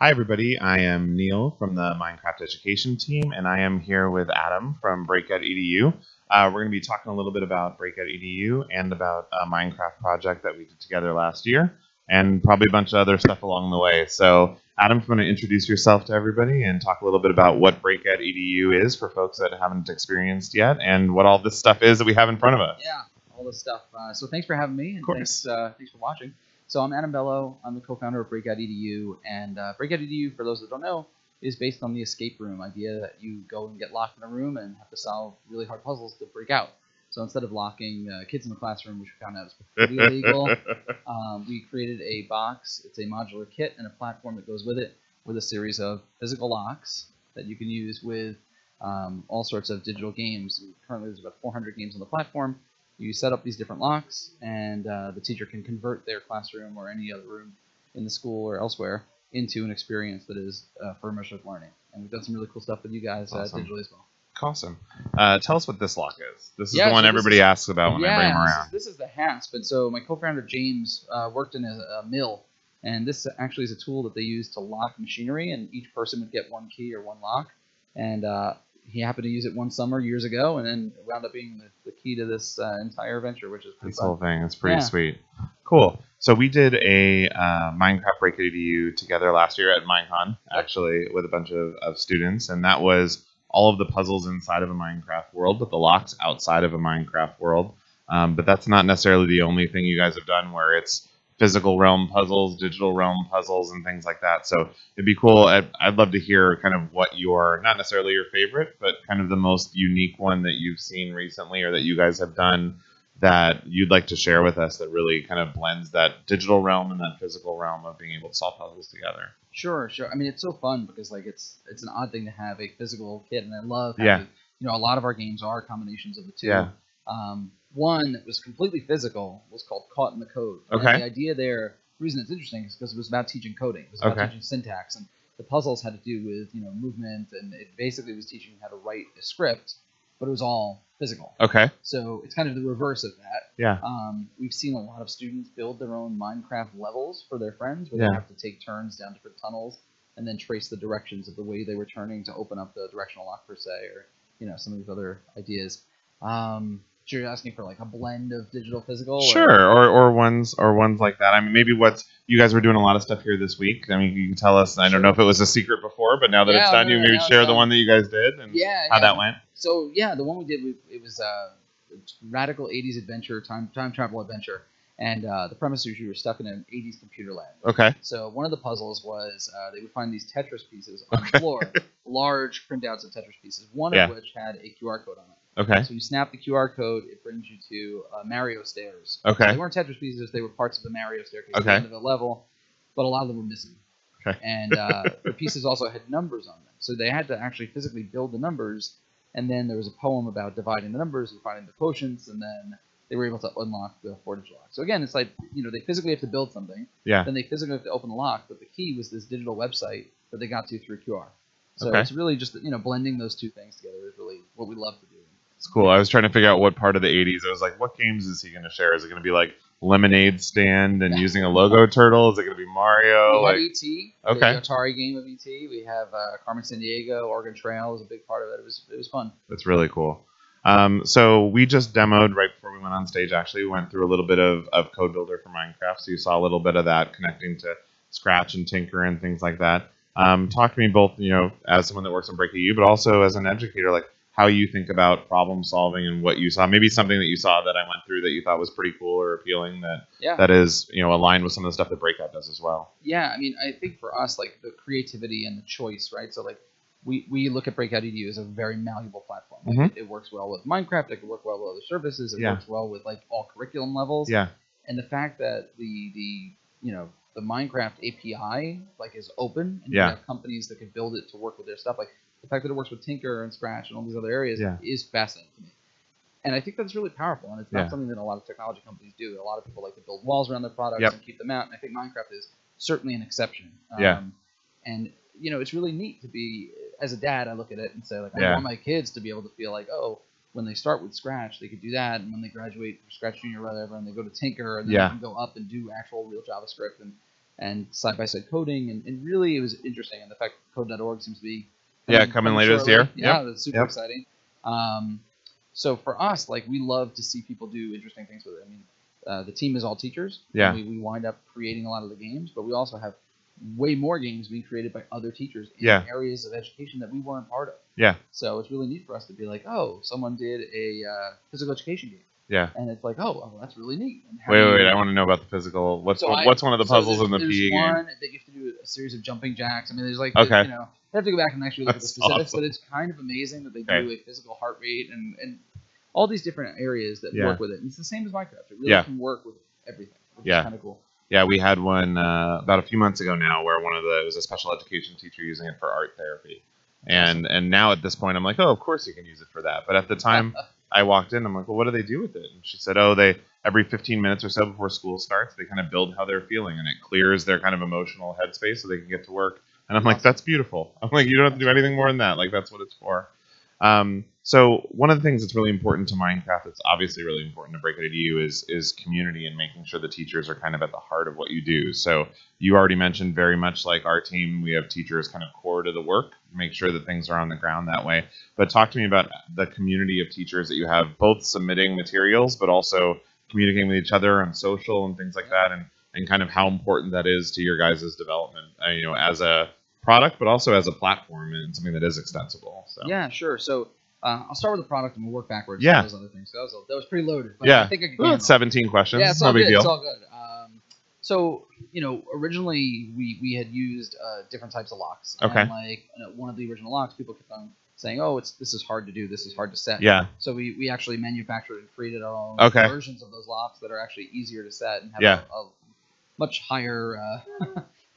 Hi, everybody. I am Neil from the Minecraft Education team, and I am here with Adam from Breakout EDU. We're going to be talking a little bit about Breakout EDU and about a Minecraft project that we did together last year, and probably a bunch of other stuff along the way. So, Adam, if you want to introduce yourself to everybody and talk a little bit about what Breakout EDU is for folks that haven't experienced yet, and what all this stuff is that we have in front of us. Yeah, all this stuff. So thanks for having me, and Of course. thanks for watching. So I'm Adam Bello. I'm the co-founder of Breakout EDU, and Breakout EDU, for those that don't know, is based on the escape room idea that you go and get locked in a room and have to solve really hard puzzles to break out. So instead of locking kids in the classroom, which we found out is completely illegal, we created a box. It's a modular kit and a platform that goes with it, with a series of physical locks that you can use with all sorts of digital games. Currently, there's about 400 games on the platform. You set up these different locks, and the teacher can convert their classroom or any other room in the school or elsewhere into an experience that is for immersive learning. And we've done some really cool stuff with you guys digitally as well. Awesome. Tell us what this lock is. This is Yeah, the one so everybody asks about when I bring them around. This is the hasp. And so my co-founder James worked in a mill, and this actually is a tool that they use to lock machinery, and each person would get one key or one lock. And he happened to use it one summer years ago, and then it wound up being the key to this entire venture, which is pretty This fun. whole thing. It's pretty sweet. Cool. So we did a Minecraft Breakout EDU together last year at Minecon, actually, with a bunch of students, and that was all of the puzzles inside of a Minecraft world, but the locks outside of a Minecraft world. But that's not necessarily the only thing you guys have done where it's physical realm puzzles, digital realm puzzles, and things like that. So it'd be cool. I'd love to hear kind of what not necessarily your favorite, but kind of the most unique one that you've seen recently or that you guys have done that you'd like to share with us that really kind of blends that digital realm and that physical realm of being able to solve puzzles together. Sure. I mean, it's so fun because like it's an odd thing to have a physical kit, and I love having, a lot of our games are combinations of the two. Yeah. One that was completely physical was called Caught in the Code. Okay. And the idea there, the reason it's interesting is because it was about teaching coding. It was about teaching syntax, and the puzzles had to do with movement, and it basically was teaching how to write a script, but it was all physical. Okay. So it's kind of the reverse of that. Yeah. We've seen a lot of students build their own Minecraft levels for their friends, where they have to take turns down different tunnels and then trace the directions of the way they were turning to open up the directional lock per se, or some of these other ideas. So you're asking for like a blend of digital physical? Sure, or ones like that. I mean, maybe you guys were doing a lot of stuff here this week. I mean, you can tell us. I don't know if it was a secret before, but now that it's done, you maybe share the one that you guys did and how that went. So the one we did, it was a radical 80s adventure, time travel adventure, and the premise was you were stuck in an 80s computer lab. Okay. So one of the puzzles was they would find these Tetris pieces on the floor, large printouts of Tetris pieces, one of which had a QR code on it. Okay. So you snap the QR code, it brings you to Mario stairs. Okay. So they weren't Tetris pieces, they were parts of the Mario staircase at the end of the level, but a lot of them were missing. Okay. And the pieces also had numbers on them. So they had to actually physically build the numbers, and then there was a poem about dividing the numbers and finding the quotients, and then they were able to unlock the 4-digit lock. So again, it's like, they physically have to build something, then they physically have to open the lock, but the key was this digital website that they got to through QR. So it's really just, blending those two things together is really what we love to do. It's cool. I was trying to figure out what part of the 80s. I was like, what games is he going to share? Is it going to be like Lemonade Stand and using a logo turtle? Is it going to be Mario? We have E.T., okay. The Atari game of E.T. We have Carmen Sandiego, Oregon Trail was a big part of it. It was fun. That's really cool. So we just demoed right before we went on stage. Actually, we went through a little bit of Code Builder for Minecraft. So you saw a little bit of that connecting to Scratch and Tinker and things like that. Talk to me both, as someone that works on Breakout EDU, but also as an educator, like how you think about problem solving and what you saw. Maybe something that you saw that I went through that you thought was pretty cool or appealing that is, aligned with some of the stuff that Breakout does as well. Yeah, I mean, I think for us, like the creativity and the choice, right? So like we look at Breakout EDU as a very malleable platform. Like, it works well with Minecraft. It can work well with other services. It works well with like all curriculum levels. Yeah. And the fact that the Minecraft API like is open, and you have companies that can build it to work with their stuff. Like the fact that it works with Tinker and Scratch and all these other areas is fascinating to me. And I think that's really powerful, and it's not something that a lot of technology companies do. A lot of people like to build walls around their products and keep them out, and I think Minecraft is certainly an exception. And it's really neat to be, as a dad, I look at it and say, like, I want my kids to be able to feel like, oh, when they start with Scratch, they could do that, and when they graduate Scratch Junior or whatever, and they go to Tinker, and then they can go up and do actual real JavaScript. and side-by-side coding, and really it was interesting. And the fact that code.org seems to be coming later this year. Yeah, that's super exciting. So for us, like, we love to see people do interesting things with it. I mean, the team is all teachers. Yeah. We wind up creating a lot of the games, but we also have way more games being created by other teachers in areas of education that we weren't part of. Yeah. So it's really neat for us to be like, oh, someone did a physical education game. Yeah. And it's like, oh, well, that's really neat. And wait, I want to know about the physical. What's one of the puzzles in the PE game? There's one that you have to do a series of jumping jacks. I mean, there's like, you know, I have to go back and actually look at the specifics, awesome. but it's kind of amazing that they do a physical heart rate and all these different areas that work with it. And it's the same as Minecraft. It really can work with everything, which is kind of cool. Yeah, we had one about a few months ago now where it was a special education teacher using it for art therapy. And now at this point, I'm like, oh, of course you can use it for that. But at the time I walked in, I'm like, well, what do they do with it? And she said, oh, every 15 minutes or so before school starts, they kind of build how they're feeling, and it clears their kind of emotional headspace so they can get to work. And I'm like, that's beautiful. I'm like, you don't have to do anything more than that. Like, that's what it's for. So one of the things that's really important to Minecraft, that's obviously really important to Breakout EDU, is community and making sure the teachers are kind of at the heart of what you do. So you already mentioned, very much like our team, we have teachers kind of core to the work, make sure that things are on the ground that way. But talk to me about the community of teachers that you have, both submitting materials, but also communicating with each other on social and things like that, and kind of how important that is to your guys' development, you know, as a product, but also as a platform and something that is extensible. So. Yeah, sure. So I'll start with the product and we'll work backwards. Yeah. Those other things. So that was pretty loaded. But yeah. I think I can well, it's 17 questions. Yeah, it's no all big good. deal. It's all good. So, you know, originally we had used different types of locks. Okay. And like one of the original locks, people kept on saying, oh, this is hard to do. This is hard to set. Yeah. So we actually manufactured and created our own versions of those locks that are actually easier to set and have a much higher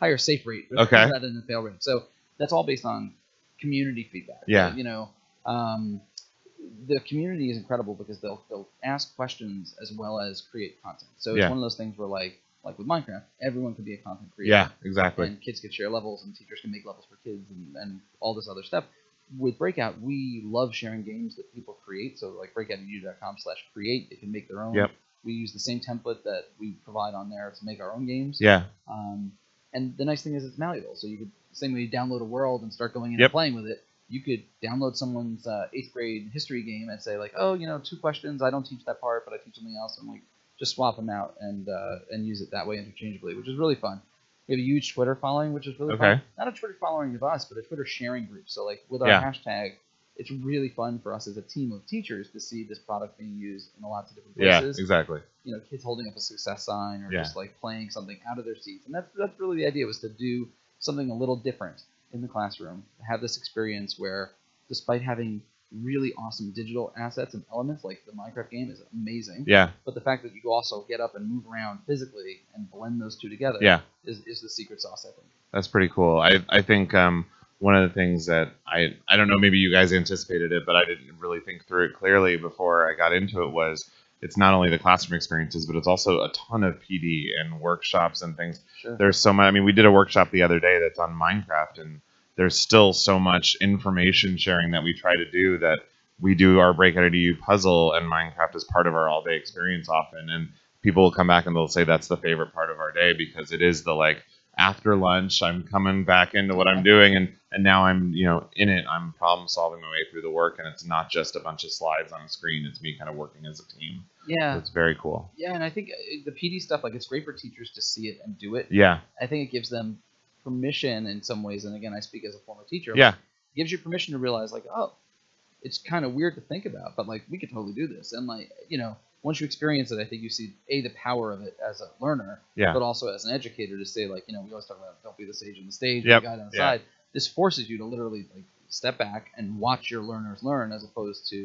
higher safe rate rather than fail rate. So that's all based on community feedback. Yeah. You know, the community is incredible because they'll ask questions as well as create content. So it's one of those things where like with Minecraft, everyone can be a content creator. Yeah, exactly. And kids can share levels, and teachers can make levels for kids, and all this other stuff. With Breakout, we love sharing games that people create. So like breakoutedu.com/create, they can make their own. Yep. We use the same template that we provide on there to make our own games. Yeah. And the nice thing is it's malleable. So you could, same way you download a world and start going in and playing with it, you could download someone's 8th grade history game and say like, oh, you know, 2 questions. I don't teach that part, but I teach something else. And like, just swap them out and use it that way interchangeably, which is really fun. We have a huge Twitter following, which is really fun. Not a Twitter following of us, but a Twitter sharing group. So like with our hashtag, it's really fun for us as a team of teachers to see this product being used in lots of different places. Yeah, exactly. You know, kids holding up a success sign or just like playing something out of their seats. And that's really the idea, was to do something a little different in the classroom, to have this experience where despite having really awesome digital assets and elements, like the Minecraft game is amazing. Yeah. But the fact that you can also get up and move around physically and blend those two together is the secret sauce, I think. That's pretty cool. I think one of the things that I don't know, maybe you guys anticipated it, but I didn't really think through it clearly before I got into it, was it's not only the classroom experiences, but it's also a ton of PD and workshops and things. Sure. There's so much. I mean, we did a workshop the other day that's on Minecraft, and there's still so much information sharing that we try to do, that we do our Breakout EDU puzzle and Minecraft is part of our all-day experience often. And people will come back and they'll say that's the favorite part of our day, because it is the like after lunch, I'm coming back into what I'm doing, and now I'm, you know, in it. I'm problem solving my way through the work, and it's not just a bunch of slides on a screen. It's me kind of working as a team. Yeah. So it's very cool. Yeah, and I think the PD stuff, like, it's great for teachers to see it and do it. Yeah. I think it gives them permission in some ways, and again, I speak as a former teacher. Yeah. Like, it gives you permission to realize, like, oh, it's kind of weird to think about, but like we could totally do this. And like, you know, once you experience it, I think you see the power of it as a learner, but also as an educator to say, like, you know, we always talk about don't be the sage on the stage, the guy on the side. This forces you to literally like step back and watch your learners learn, as opposed to,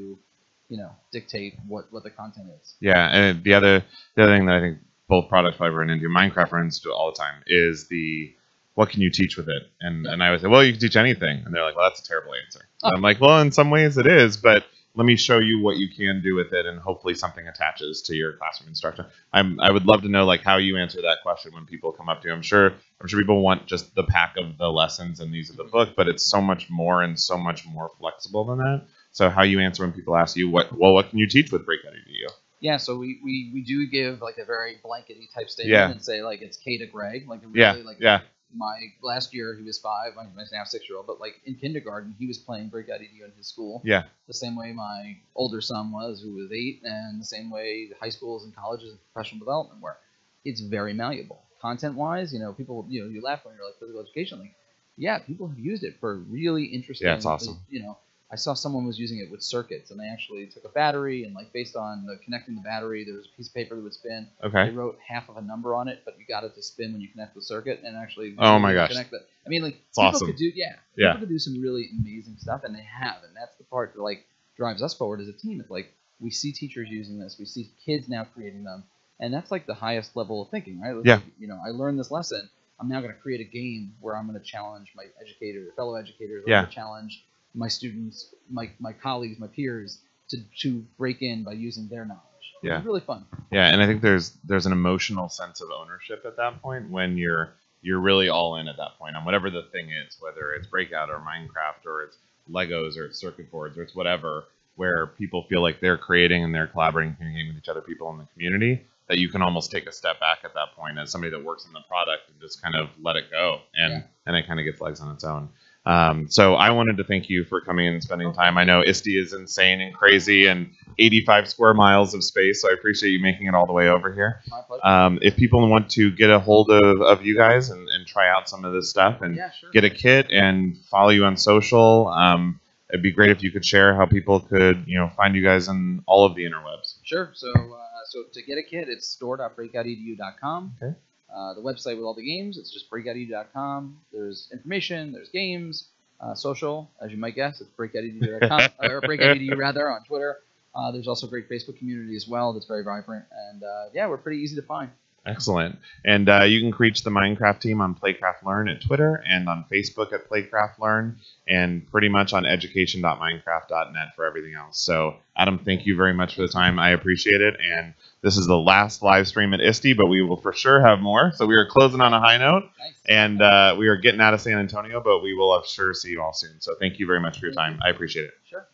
you know, dictate what the content is. Yeah, and the other thing that I think both products I run into, Minecraft runs into all the time, is the what can you teach with it? And I would say, well, you can teach anything. And they're like, well, that's a terrible answer. And I'm like, well, in some ways it is, but let me show you what you can do with it, and hopefully something attaches to your classroom instruction. I would love to know like how you answer that question when people come up to you. I'm sure people want just the pack of the lessons and these are the book, but it's so much more and so much more flexible than that. So how you answer when people ask you what can you teach with Breakout EDU? Yeah, so we do give like a very blankety type statement Yeah. and say like it's K to Greg, like really Yeah. like Yeah. my last year he was 5, my now 6-year-old, but like in kindergarten he was playing Breakout EDU in his school. Yeah. The same way my older son was, who was 8, and the same way high schools and colleges and professional development were. It's very malleable. Content wise, people you laugh when you're like physical education, like yeah, people have used it for really interesting. Yeah, it's awesome. I saw someone was using it with circuits, and they actually took a battery and like based on connecting the battery, there was a piece of paper that would spin. Okay. They wrote half of a number on it, but you got it to spin when you connect the circuit and actually. Oh my gosh. Connect it. I mean, like it's people awesome. could do people could do some really amazing stuff, and they have, and that's the part that like drives us forward as a team. It's like we see teachers using this, we see kids now creating them, and that's like the highest level of thinking, right? Yeah. Like, I learned this lesson. I'm now going to create a game where I'm going to challenge my fellow educators, or challenge my students, my colleagues, my peers to break in by using their knowledge. Yeah. It's really fun. Yeah, and I think there's an emotional sense of ownership at that point when you're really all in at that point on whatever the thing is, whether it's Breakout or Minecraft or it's Legos or it's circuit boards or it's whatever, where people feel like they're creating and they're collaborating, communicating with each other, people in the community, that you can almost take a step back at that point as somebody that works in the product and just kind of let it go, and it kind of gets legs on its own. So I wanted to thank you for coming and spending time. I know ISTE is insane and crazy and 85 square miles of space, so I appreciate you making it all the way over here. My pleasure. If people want to get a hold of you guys and try out some of this stuff and get a kit and follow you on social, it'd be great if you could share how people could find you guys on all of the interwebs. Sure. So to get a kit, it's store.breakoutedu.com. Okay. The website with all the games, it's just breakoutedu.com. There's information, there's games, social, as you might guess, it's breakoutedu.com, or breakoutedu rather on Twitter. There's also a great Facebook community as well that's very vibrant, and we're pretty easy to find. Excellent. And you can reach the Minecraft team on Playcraft Learn at Twitter and on Facebook at Playcraft Learn, and pretty much on education.minecraft.net for everything else. So, Adam, thank you very much for the time. I appreciate it. And this is the last live stream at ISTE, but we will for sure have more. So we are closing on a high note, and we are getting out of San Antonio, but we will, I'm sure, see you all soon. So thank you very much for your time. I appreciate it. Sure.